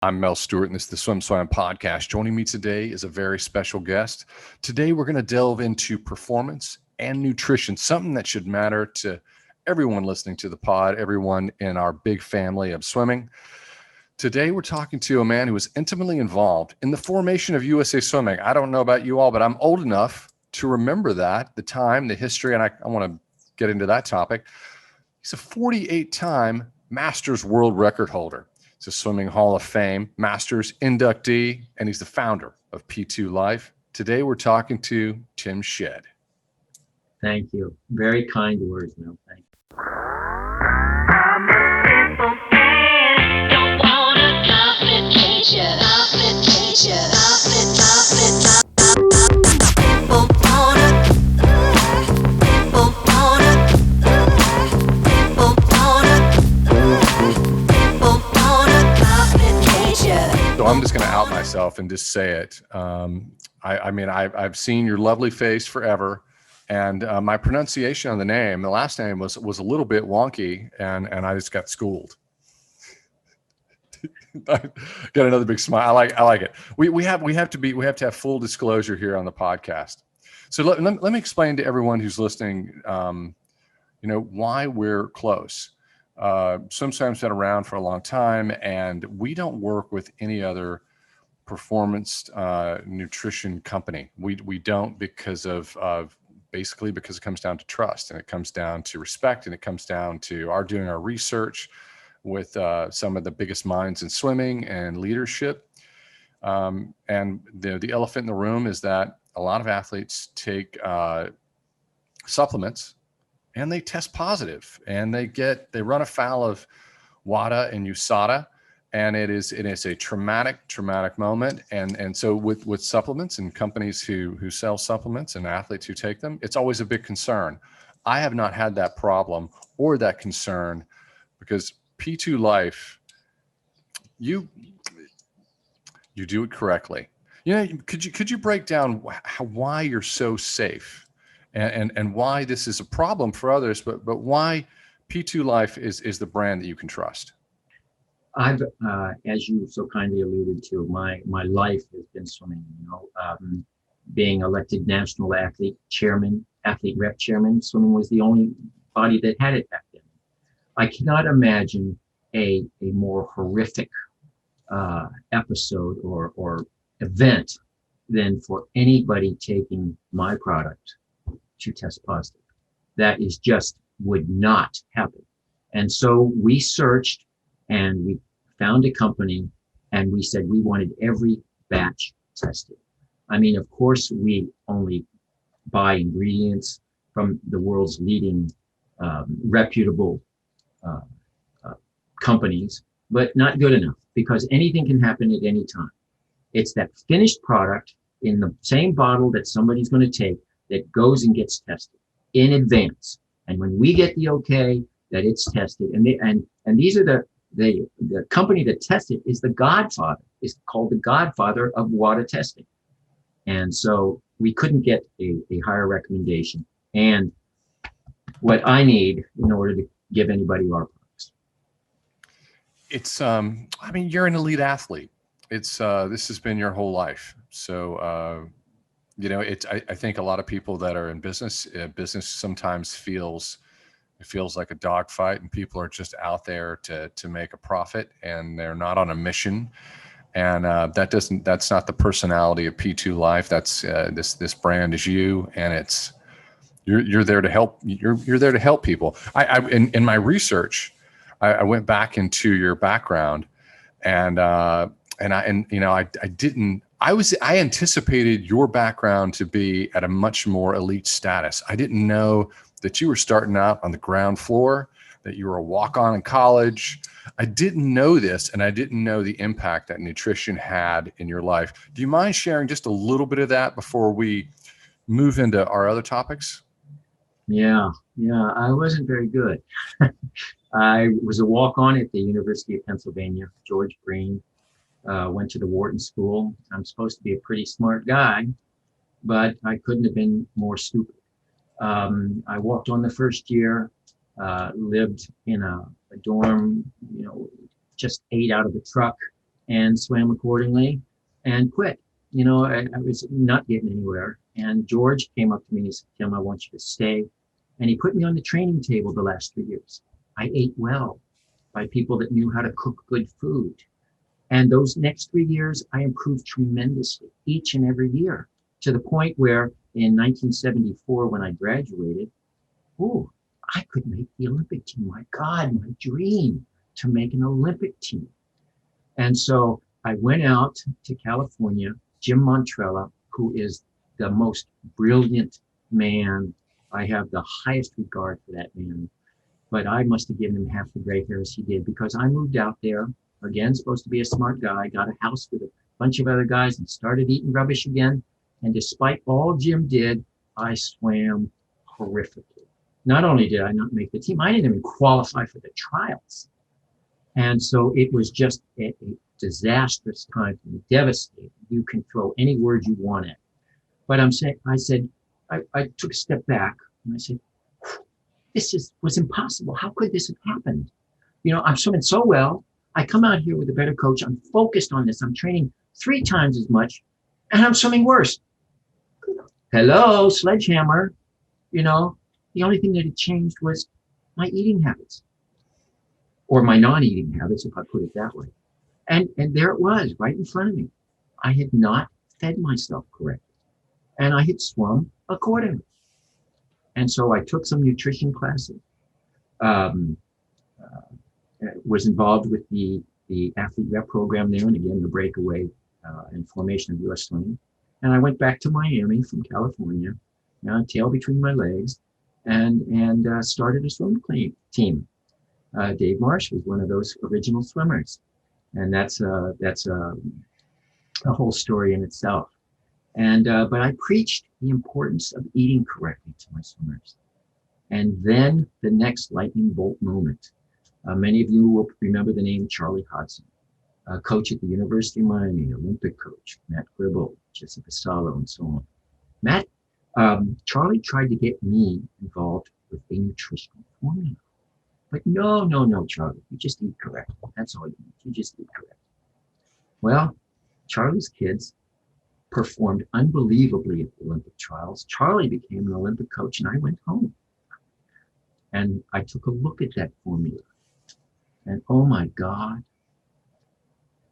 I'm Mel Stewart, and this is the SwimSwam Podcast. Joining me today is a very special guest. Today, we're going to delve into performance and nutrition, something that should matter to everyone listening to the pod, everyone in our big family of swimming. Today, we're talking to a man who was intimately involved in the formation of USA Swimming. I don't know about you all, but I'm old enough to remember that, the time, the history, and I want to get into that topic. He's a 48-time Masters World Record holder. He's a Swimming Hall of Fame, Masters inductee, and he's the founder of P2Life. Today, we're talking to Tim Shead. Thank you. Very kind words, Mel. Thank you. So I'm just going to out myself and just say it. I've seen your lovely face forever, and my pronunciation on the name, the last name was a little bit wonky, and I just got schooled. I got another big smile. I like it. We have to have full disclosure here on the podcast. So let me explain to everyone who's listening, why we're close. SwimSwam's been around for a long time, and we don't work with any other performance nutrition company. We don't because of basically because it comes down to trust, and it comes down to respect, and it comes down to our doing our research with some of the biggest minds in swimming and leadership. And the elephant in the room is that a lot of athletes take supplements, and they test positive, and they run afoul of WADA and USADA, and it is a traumatic moment. And so with supplements and companies who sell supplements and athletes who take them, it's always a big concern. I have not had that problem or that concern because P2Life, you do it correctly. Could you break down why you're so safe? And why this is a problem for others, but why P2Life is the brand that you can trust. I've, as you so kindly alluded to, my life has been swimming. Being elected national athlete rep chairman, swimming was the only body that had it back then. I cannot imagine a more horrific episode or event than for anybody taking my product to test positive. That is just would not happen. And so we searched and we found a company, and we said we wanted every batch tested. I mean, of course, we only buy ingredients from the world's leading reputable companies, but not good enough because anything can happen at any time. It's that finished product in the same bottle that somebody's going to take that goes and gets tested in advance. And when we get the okay that it's tested, and these are the company that tested is is called the godfather of water testing. And so we couldn't get a higher recommendation and what I need in order to give anybody our products. It's, you're an elite athlete. It's, this has been your whole life. So, I think a lot of people that are in business sometimes feels like a dogfight, and people are just out there to make a profit, and they're not on a mission. And that's not the personality of P2Life. That's this brand is you, and you're there to help. You're there to help people. In my research, I went back into your background, I anticipated your background to be at a much more elite status. I didn't know that you were starting out on the ground floor, that you were a walk-on in college. I didn't know this, and I didn't know the impact that nutrition had in your life. Do you mind sharing just a little bit of that before we move into our other topics? Yeah, I wasn't very good. I was a walk-on at the University of Pennsylvania, George Green. Went to the Wharton School. I'm supposed to be a pretty smart guy, but I couldn't have been more stupid. I walked on the first year, lived in a dorm, just ate out of the truck, and swam accordingly and quit. I was not getting anywhere. And George came up to me and said, Tim, I want you to stay. And he put me on the training table the last 3 years. I ate well by people that knew how to cook good food. And those next 3 years, I improved tremendously each and every year, to the point where in 1974, when I graduated, I could make the Olympic team. My God, my dream to make an Olympic team. And so I went out to California. Jim Montrella, who is the most brilliant man. I have the highest regard for that man. But I must have given him half the gray hairs he did, because I moved out there, again, supposed to be a smart guy, got a house with a bunch of other guys and started eating rubbish again. And despite all Jim did, I swam horrifically. Not only did I not make the team, I didn't even qualify for the trials. And so it was just a disastrous time for me, devastating. You can throw any word you want at. But I took a step back and I said, was impossible. How could this have happened? I'm swimming so well. I come out here with a better coach. I'm focused on this. I'm training 3 times as much and I'm swimming worse. Hello, sledgehammer. The only thing that had changed was my eating habits, or my non-eating habits, if I put it that way. And there it was, right in front of me. I had not fed myself correctly, and I had swum accordingly. And so I took some nutrition classes, was involved with the athlete rep program there, and again, the breakaway and formation of U.S. swimming. And I went back to Miami from California, tail between my legs, and started a swim team. Dave Marsh was one of those original swimmers, and that's a whole story in itself. But I preached the importance of eating correctly to my swimmers. And then the next lightning bolt moment. Many of you will remember the name Charlie Hodson, coach at the University of Miami, Olympic coach, Matt Gribble, Jessica Salo, and so on. Charlie tried to get me involved with a nutritional formula. But no, Charlie, you just eat correctly. That's all you need. You just eat correctly. Well, Charlie's kids performed unbelievably at the Olympic trials. Charlie became an Olympic coach, and I went home. And I took a look at that formula. And oh my God,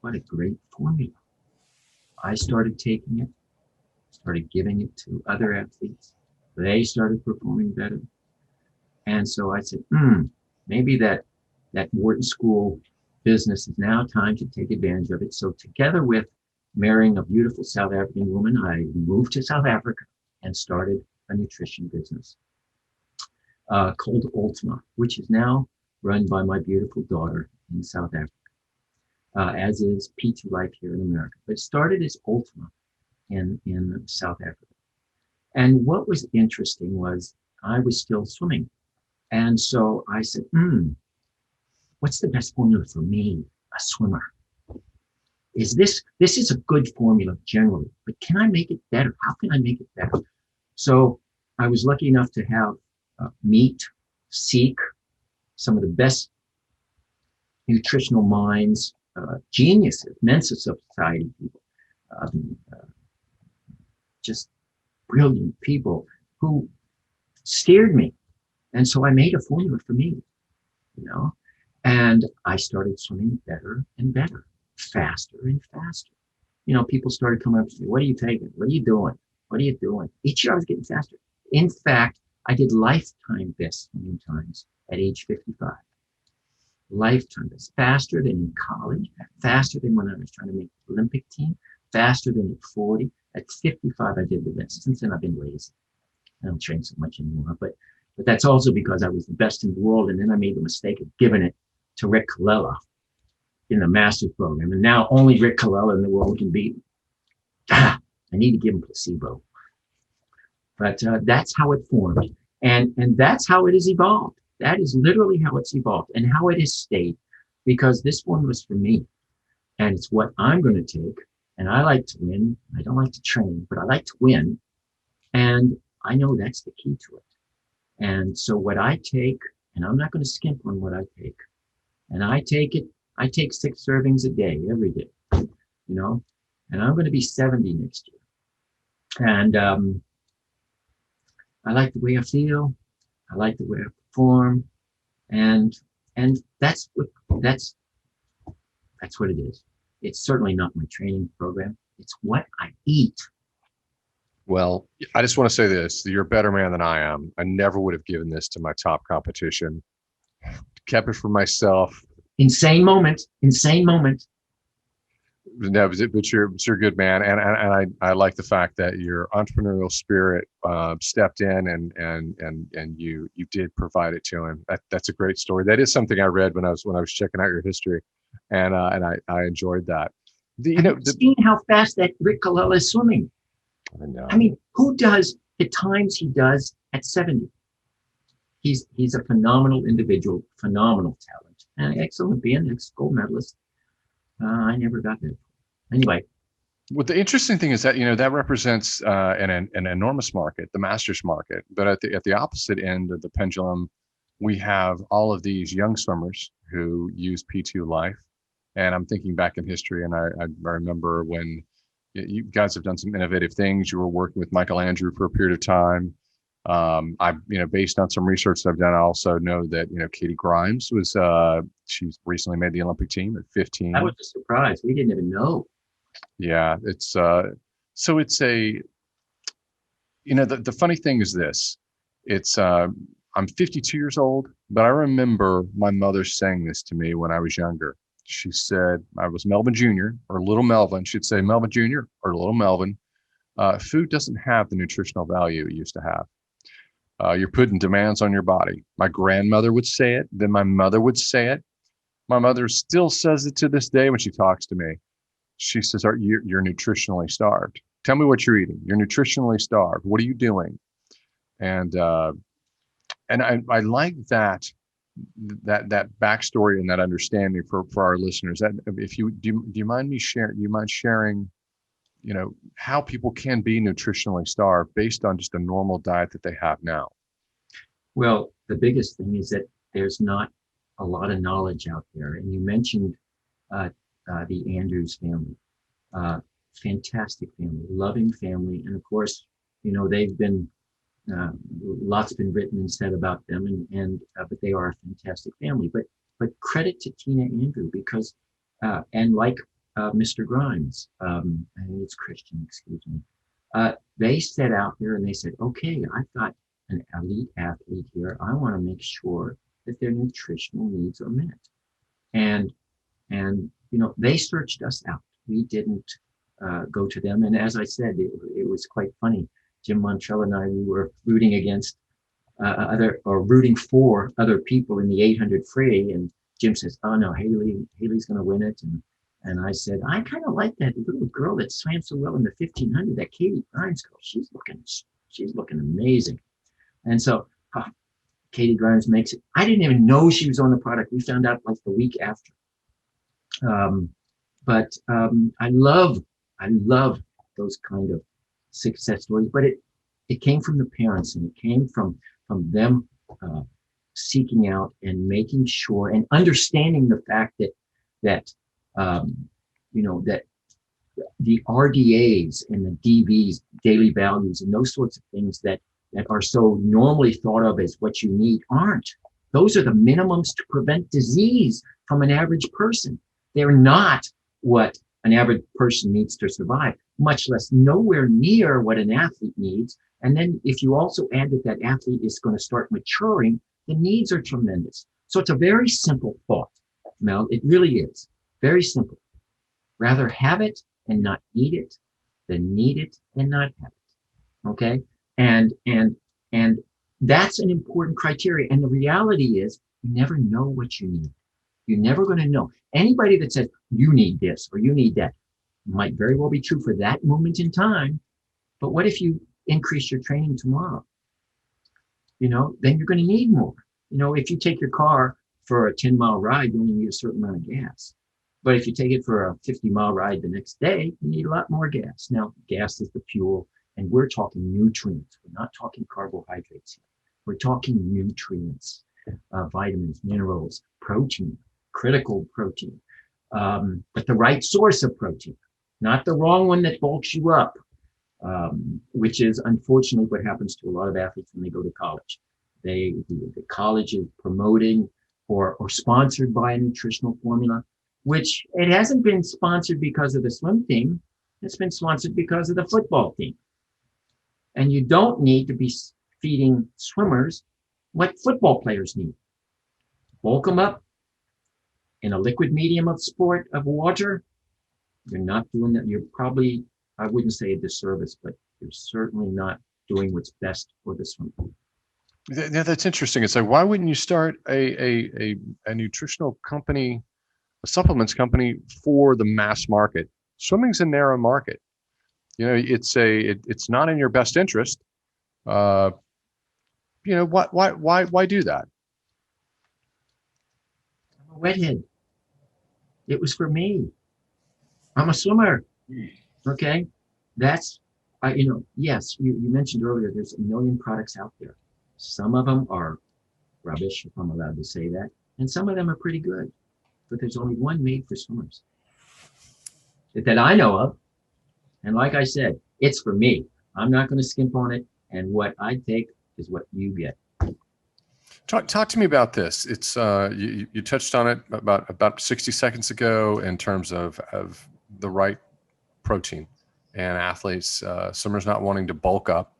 what a great formula. I started taking it, started giving it to other athletes. They started performing better. And so I said, maybe that Wharton School business is now time to take advantage of it. So together with marrying a beautiful South African woman, I moved to South Africa and started a nutrition business called Ultima, which is now run by my beautiful daughter in South Africa, as is P2Life here in America. But it started as Ultima in South Africa. And what was interesting was I was still swimming. And so I said, what's the best formula for me, a swimmer? This is a good formula generally, but can I make it better? How can I make it better? So I was lucky enough to have meet, seek some of the best nutritional minds, geniuses, Mensa Society people, just brilliant people who steered me. And so I made a formula for me, and I started swimming better and better, faster and faster. People started coming up to me, what are you taking? What are you doing? What are you doing? Each year I was getting faster. In fact, I did lifetime best swimming times at age 55. Lifetime best, faster than in college, faster than when I was trying to make the Olympic team, faster than at 40. At 55, I did the best. Since then, I've been lazy. I don't train so much anymore, but that's also because I was the best in the world. And then I made the mistake of giving it to Rick Colella in the master's program. And now only Rick Colella in the world can beat me. I need to give him placebo. But that's how it formed. And that's how it has evolved. That is literally how it's evolved and how it has stayed, because this one was for me. And it's what I'm going to take. And I like to win. I don't like to train, but I like to win. And I know that's the key to it. And so what I take, and I'm not going to skimp on what I take, and I take 6 servings a day, every day. and I'm going to be 70 next year. And I like the way I feel. I like the way I perform. And that's what it is. It's certainly not my training program. It's what I eat. Well, I just want to say this. You're a better man than I am. I never would have given this to my top competition. Kept it for myself. Insane moment. No, but you're a good man, and I like the fact that your entrepreneurial spirit stepped in and you did provide it to him. That's a great story. That is something I read when I was checking out your history, and I enjoyed that. Seeing how fast that Rick Colella is swimming. I know. I mean, who does the times he does at 70? He's a phenomenal individual, phenomenal talent, and ex-Olympian, ex-gold medalist. I never got that. Anyway. Well, the interesting thing is that, that represents an enormous market, the masters market. But at the opposite end of the pendulum, we have all of these young swimmers who use P2Life. And I'm thinking back in history, and I remember when you guys have done some innovative things. You were working with Michael Andrew for a period of time. Based on some research that I've done, I also know that, Katie Grimes was, she's recently made the Olympic team at 15. That was a surprise. We didn't even know. Yeah, it's, so it's the funny thing is this, I'm 52 years old, but I remember my mother saying this to me when I was younger. She said, I was Melvin Jr. or Little Melvin. She'd say Melvin Jr. or Little Melvin. Food doesn't have the nutritional value it used to have. You're putting demands on your body. My grandmother would say it. Then my mother would say it. My mother still says it to this day when she talks to me. She says, you're nutritionally starved. Tell me what you're eating. You're nutritionally starved. What are you doing? And I like that backstory and that understanding for our listeners. That if you do you mind sharing, how people can be nutritionally starved based on just a normal diet that they have now? Well, the biggest thing is that there's not a lot of knowledge out there. And you mentioned the Andrews family, fantastic family, loving family. And of course, they've been, lots been written and said about them, but they are a fantastic family. But credit to Tina Andrew because, and like Mr. Grimes, I think it's Christian, excuse me. They set out there and they said, okay, I've got an elite athlete here. I want to make sure that their nutritional needs are met. And they searched us out. We didn't go to them. And as I said, it was quite funny. Jim Montrell and I, we were rooting against rooting for other people in the 800 free. And Jim says, oh no, Haley's going to win it. And I said, I kind of like that little girl that swam so well in the 1500, that Katie Grimes girl. She's looking amazing. And so Katie Grimes makes it. I didn't even know she was on the product. We found out like the week after. But I love those kind of success stories. But it came from the parents, and it came from them seeking out and making sure and understanding the fact that that the RDAs and the DVs, daily values, and those sorts of things that are so normally thought of as what you need aren't. Those are the minimums to prevent disease from an average person. They're not what an average person needs to survive, much less nowhere near what an athlete needs. And then if you also add that athlete is going to start maturing, the needs are tremendous. So it's a very simple thought, Mel. It really is very simple. Rather have it and not eat it than need it and not have it. Okay. And that's an important criteria. And the reality is you never know what you need. You're never going to know. Anybody that says you need this or you need that might very well be true for that moment in time. But what if you increase your training tomorrow? Then you're going to need more. If you take your car for a 10-mile ride, you only need a certain amount of gas. But if you take it for a 50-mile ride the next day, you need a lot more gas. Now, gas is the fuel, and we're talking nutrients. We're not talking carbohydrates here. We're talking nutrients, vitamins, minerals, protein, critical protein, but the right source of protein. not the wrong one that bulks you up, which is unfortunately what happens to a lot of athletes when they go to college. The college is promoting or sponsored by a nutritional formula, which it hasn't been sponsored because of the swim team. It's been sponsored because of the football team. And you don't need to be feeding swimmers what football players need. Bulk them up in a liquid medium of water. You're not doing that. You're probably, I wouldn't say a disservice, but you're certainly not doing what's best for the swim team. Yeah, that's interesting. It's like, why wouldn't you start a nutritional company, a supplements company for the mass market? Swimming's a narrow market. You know, it's not in your best interest. You know, why do that? I'm a redhead. It was for me. I'm a swimmer. Okay, that's yes. You mentioned earlier there's a million products out there. Some of them are rubbish, if I'm allowed to say that, and some of them are pretty good. But there's only one made for swimmers that I know of. And like I said, it's for me. I'm not going to skimp on it. And what I take is what you get. Talk to me about this. It's you touched on it about 60 seconds ago in terms of the right protein and athletes, swimmers not wanting to bulk up.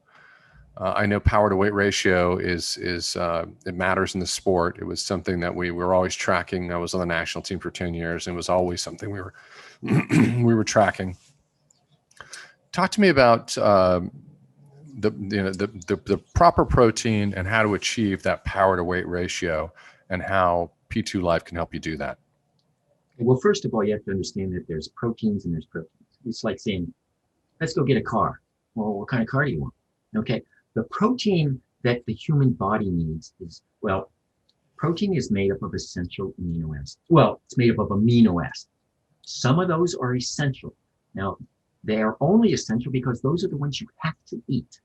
I know power to weight ratio is it matters in the sport. It was something that we were always tracking. I was on the national team for 10 years, and it was always something we were we were tracking. Talk to me about the proper protein and how to achieve that power to weight ratio, and how P2Life can help you do that. Well, first of all, you have to understand that there's proteins and there's proteins. It's like saying, let's go get a car. Well, what kind of car do you want? Okay. The protein that the human body needs is, well, protein is made up of essential amino acids. Well, it's made up of amino acids. Some of those are essential. Now, they are only essential because those are the ones you have to eat.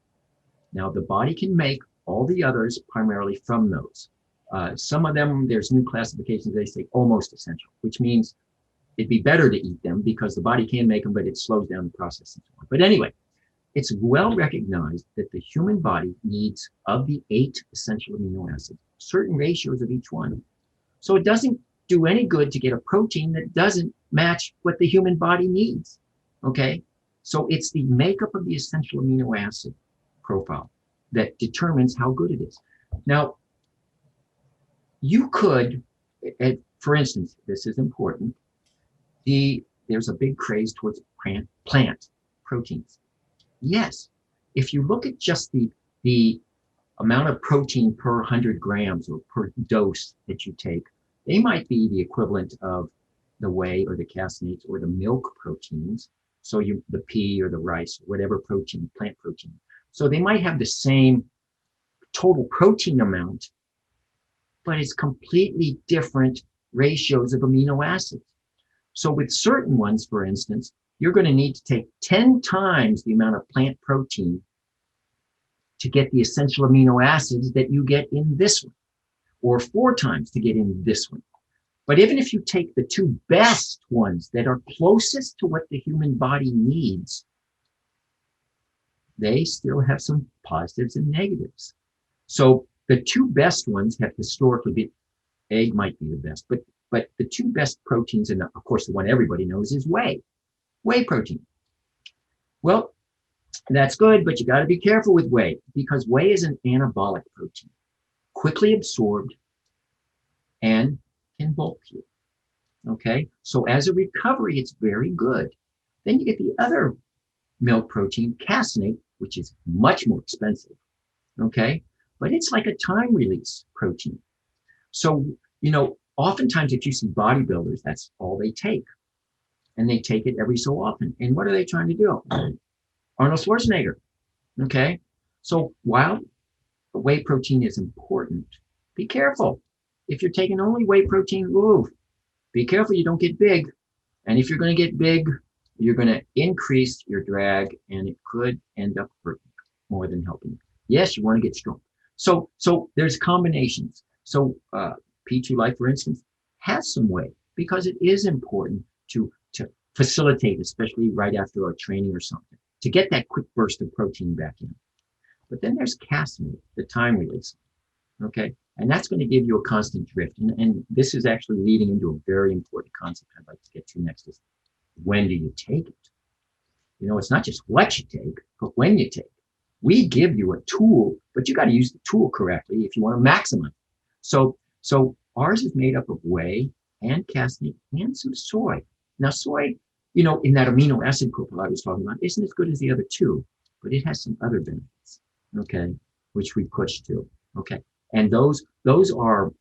Now, the body can make all the others primarily from those. Some of them, there's new classifications, they say almost essential, which means it'd be better to eat them because the body can make them, but it slows down the process and so on. But anyway, it's well recognized that the human body needs, of the 8 essential amino acids, certain ratios of each one. So it doesn't do any good to get a protein that doesn't match what the human body needs. Okay? So it's the makeup of the essential amino acid profile that determines how good it is. Now, you could, for instance, this is important, there's a big craze towards plant proteins. Yes, if you look at just the amount of protein per 100 grams or per dose that you take, they might be the equivalent of the whey or the caseinates or the milk proteins. So the pea or the rice, whatever protein, plant protein. So they might have the same total protein amount, but it's completely different ratios of amino acids. So with certain ones, for instance, you're going to need to take 10 times the amount of plant protein to get the essential amino acids that you get in this one, or 4 times to get in this one. But even if you take the 2 best ones that are closest to what the human body needs, they still have some positives and negatives. So the 2 best ones have historically been, egg might be the best, but the 2 best proteins, and of course the one everybody knows is whey protein. Well, that's good, but you got to be careful with whey because whey is an anabolic protein, quickly absorbed and can bulk you. Okay, so as a recovery, it's very good. Then you get the other milk protein, caseinate, which is much more expensive. Okay, but it's like a time release protein. So, oftentimes if you see bodybuilders, that's all they take. And they take it every so often. And what are they trying to do? Arnold Schwarzenegger. Okay, so while the whey protein is important, be careful. If you're taking only whey protein, be careful you don't get big. And if you're going to get big, you're going to increase your drag, and it could end up hurting more than helping. Yes, you want to get strong. So there's combinations. So P2Life, for instance, has some whey because it is important to facilitate, especially right after a training or something, to get that quick burst of protein back in. But then there's casein, the time release. Okay. And that's going to give you a constant drift. And this is actually leading into a very important concept I'd like to get to next is when do you take it? You know, it's not just what you take, but when you take it. We give you a tool, but you got to use the tool correctly if you want to maximize. So ours is made up of whey and casein and some soy. Now, soy, you know, in that amino acid profile I was talking about, isn't as good as the other two, but it has some other benefits, okay, which we push to, okay. And those are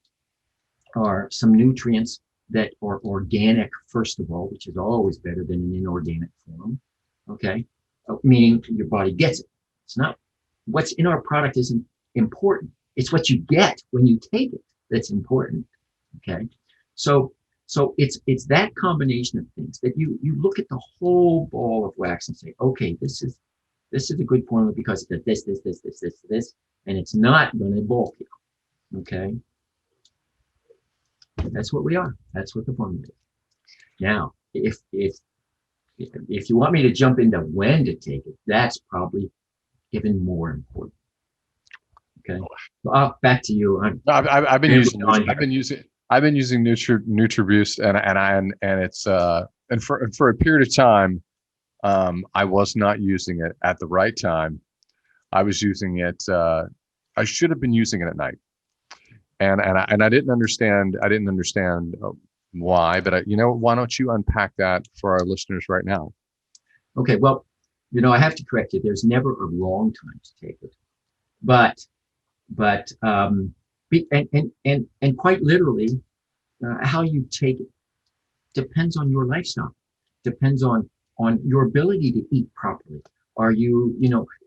some nutrients that are organic, first of all, which is always better than an inorganic form, okay, meaning your body gets it. It's not what's in our product isn't important. It's what you get when you take it that's important, okay. So it's that combination of things that you look at the whole ball of wax and say, okay, this is a good formula because it does this, and it's not going to bulk you. Okay, that's what we are. That's what the formula is. Now, if you want me to jump into when to take it, that's probably even more important. Okay, so back to you. I've been using NutriBoost, and it's and for a period of time, I was not using it at the right time. I was using it. I should have been using it at night. And I didn't understand. Why, but why don't you unpack that for our listeners right now? Okay, well, I have to correct you. There's never a wrong time to take it, but quite literally, how you take it depends on your lifestyle, depends on your ability to eat properly. Are you,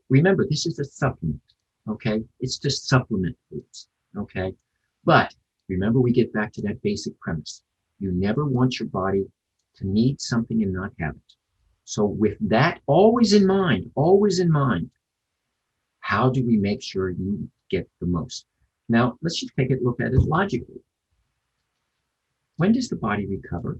remember, this is a supplement, okay? It's to supplement foods, okay? But remember, we get back to that basic premise. You never want your body to need something and not have it. So with that always in mind, how do we make sure you get the most? Now, let's just take a look at it logically. When does the body recover?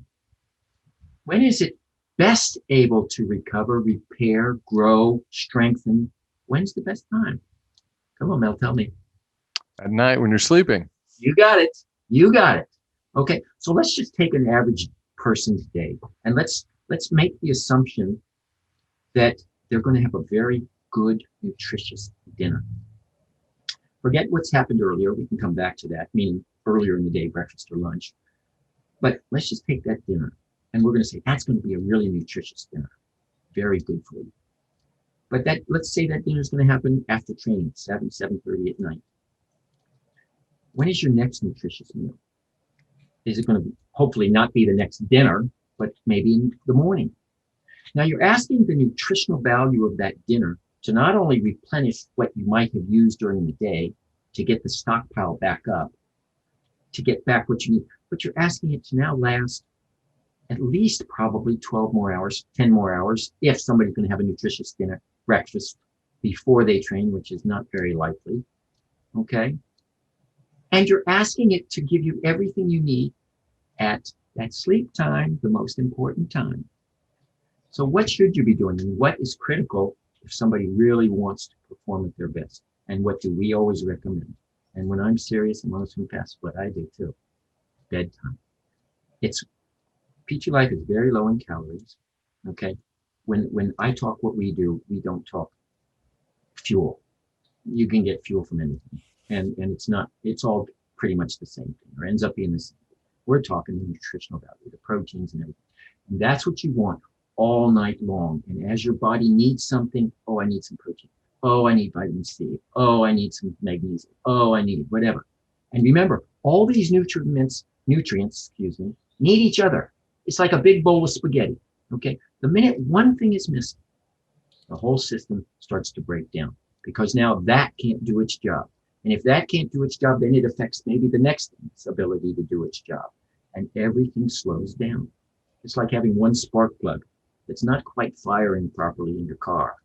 When is it best able to recover, repair, grow, strengthen? When's the best time? Come on, Mel, tell me. At night when you're sleeping. You got it. Okay, so let's just take an average person's day, and let's make the assumption that they're going to have a very good, nutritious dinner. Forget what's happened earlier. We can come back to that, meaning earlier in the day, breakfast or lunch. But let's just take that dinner, and we're going to say that's going to be a really nutritious dinner, very good for you. But let's say that dinner is going to happen after training, 7:30 at night. When is your next nutritious meal? Is it going to hopefully not be the next dinner, but maybe in the morning? Now you're asking the nutritional value of that dinner to not only replenish what you might have used during the day to get the stockpile back up, to get back what you need, but you're asking it to now last at least probably 12 more hours, 10 more hours, if somebody's going to have a nutritious dinner, breakfast before they train, which is not very likely, okay? And you're asking it to give you everything you need at that sleep time, the most important time. So what should you be doing? And what is critical if somebody really wants to perform at their best? And what do we always recommend? And when I'm serious, I'm honest and fast, what I do too, bedtime. P2Life is very low in calories, okay? When I talk what we do, we don't talk fuel. You can get fuel from anything. And it's all pretty much the same thing, or ends up being the same. We're talking the nutritional value, the proteins and everything. And that's what you want all night long. And as your body needs something, oh, I need some protein. Oh, I need vitamin C. Oh, I need some magnesium. Oh, I need whatever. And remember, all these nutrients, need each other. It's like a big bowl of spaghetti, okay? The minute one thing is missing, the whole system starts to break down because now that can't do its job. And if that can't do its job, then it affects maybe the next thing's ability to do its job. And everything slows down. It's like having one spark plug that's not quite firing properly in your car.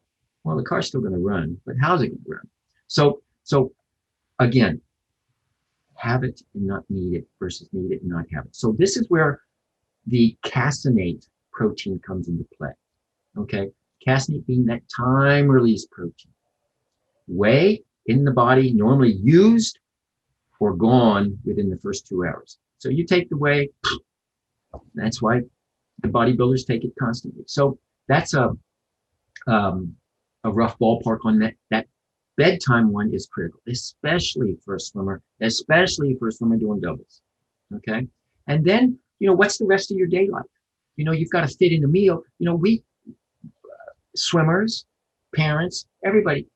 Well, the car's still going to run, but how's it going to run? So again, have it and not need it versus need it and not have it. So this is where the caseinate protein comes into play. Okay, casein being that time release protein. Whey in the body normally used or gone within the first 2 hours. So you take the whey, that's why the bodybuilders take it constantly. So that's a rough ballpark on that. That bedtime one is critical, especially for a swimmer doing doubles. Okay, and then what's the rest of your day like? You've got to fit in a meal. We swimmers, parents, everybody.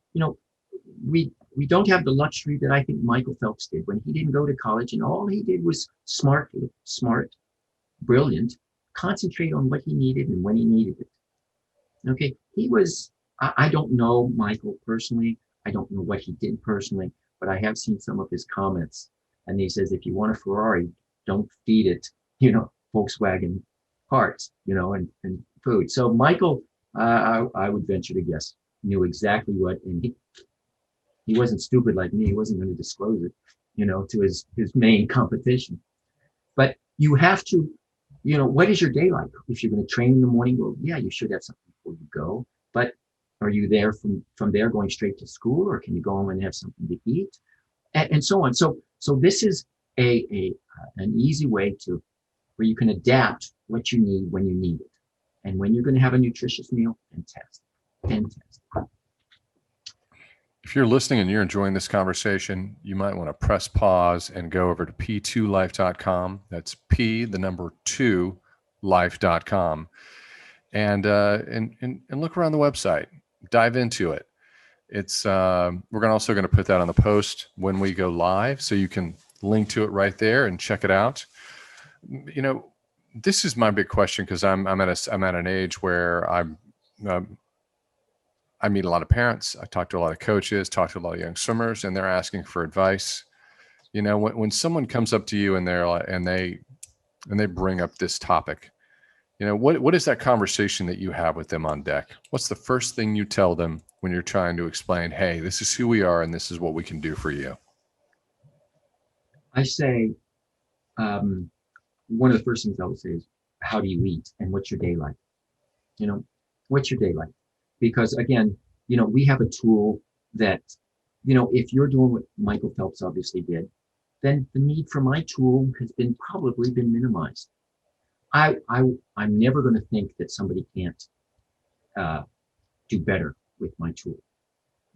We don't have the luxury that I think Michael Phelps did when he didn't go to college and all he did was smart, brilliant, concentrate on what he needed and when he needed it. Okay, I don't know Michael personally. I don't know what he did personally, but I have seen some of his comments. And he says, if you want a Ferrari, don't feed it, Volkswagen parts, and food. So Michael, I would venture to guess, knew exactly what, and he wasn't stupid like me. He wasn't going to disclose it, to his main competition. But you have to, what is your day like? If you're going to train in the morning, well, yeah, you should have something before you go. But are you there from there going straight to school, or can you go home and have something to eat, and so on? So this is an easy way where you can adapt what you need when you need it, and when you're going to have a nutritious meal, and test. If you're listening and you're enjoying this conversation, you might want to press pause and go over to P2Life.com. That's P, the number 2, life.com. And look around the website, dive into it. It's we're also going to put that on the post when we go live, so you can link to it right there and check it out. This is my big question, because I'm at an age where I meet a lot of parents. I talk to a lot of coaches, talk to a lot of young swimmers, and they're asking for advice. When someone comes up to you and they bring up this topic, what is that conversation that you have with them on deck? What's the first thing you tell them when you're trying to explain, hey, this is who we are and this is what we can do for you? I say, one of the first things I would say is, how do you eat and what's your day like? What's your day like? Because again, we have a tool that, if you're doing what Michael Phelps obviously did, then the need for my tool has probably been minimized. I'm never going to think that somebody can't do better with my tool,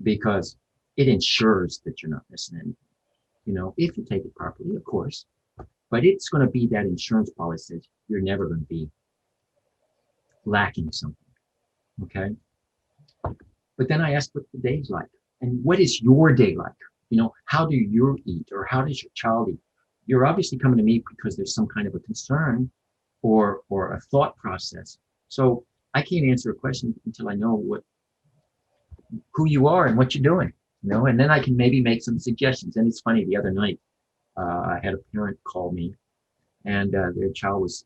because it ensures that you're not missing anything. If you take it properly, of course, but it's going to be that insurance policy that you're never going to be lacking something. Okay. But then I ask what the day's like, and what is your day like? How do you eat, or how does your child eat? You're obviously coming to me because there's some kind of a concern or a thought process. So I can't answer a question until I know who you are and what you're doing, and then I can maybe make some suggestions. And it's funny, the other night, I had a parent call me, and their child was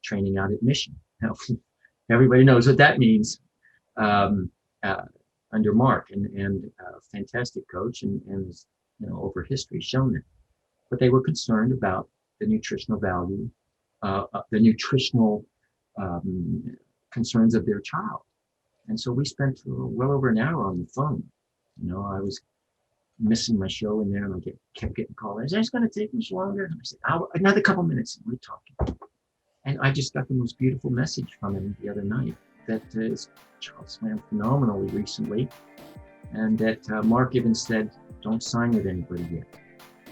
training out at Mission. Now, everybody knows what that means. Under Mark, and a fantastic coach, and over history shown it. But they were concerned about the nutritional value, the nutritional concerns of their child. And so we spent well over an hour on the phone. I was missing my show in there, and I kept getting called. Is this going to take much longer? And I said, another couple minutes, and we're talking. And I just got the most beautiful message from him the other night, that his child swam phenomenally recently, and that Mark even said, don't sign with anybody yet.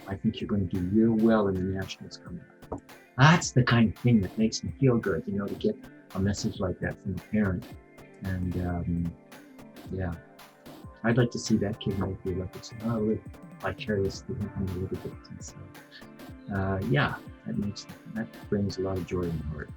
I think you're going to do real well in the nationals coming up. That's the kind of thing that makes me feel good, to get a message like that from a parent. And yeah, I'd like to see that kid make the Olympics. I live vicariously a little bit. And so, yeah, that brings a lot of joy in the heart.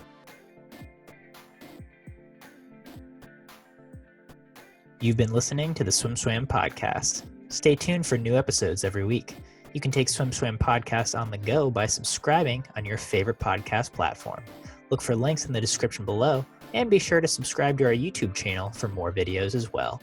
You've been listening to the SwimSwam Podcast. Stay tuned for new episodes every week. You can take SwimSwam Podcast on the go by subscribing on your favorite podcast platform. Look for links in the description below, and be sure to subscribe to our YouTube channel for more videos as well.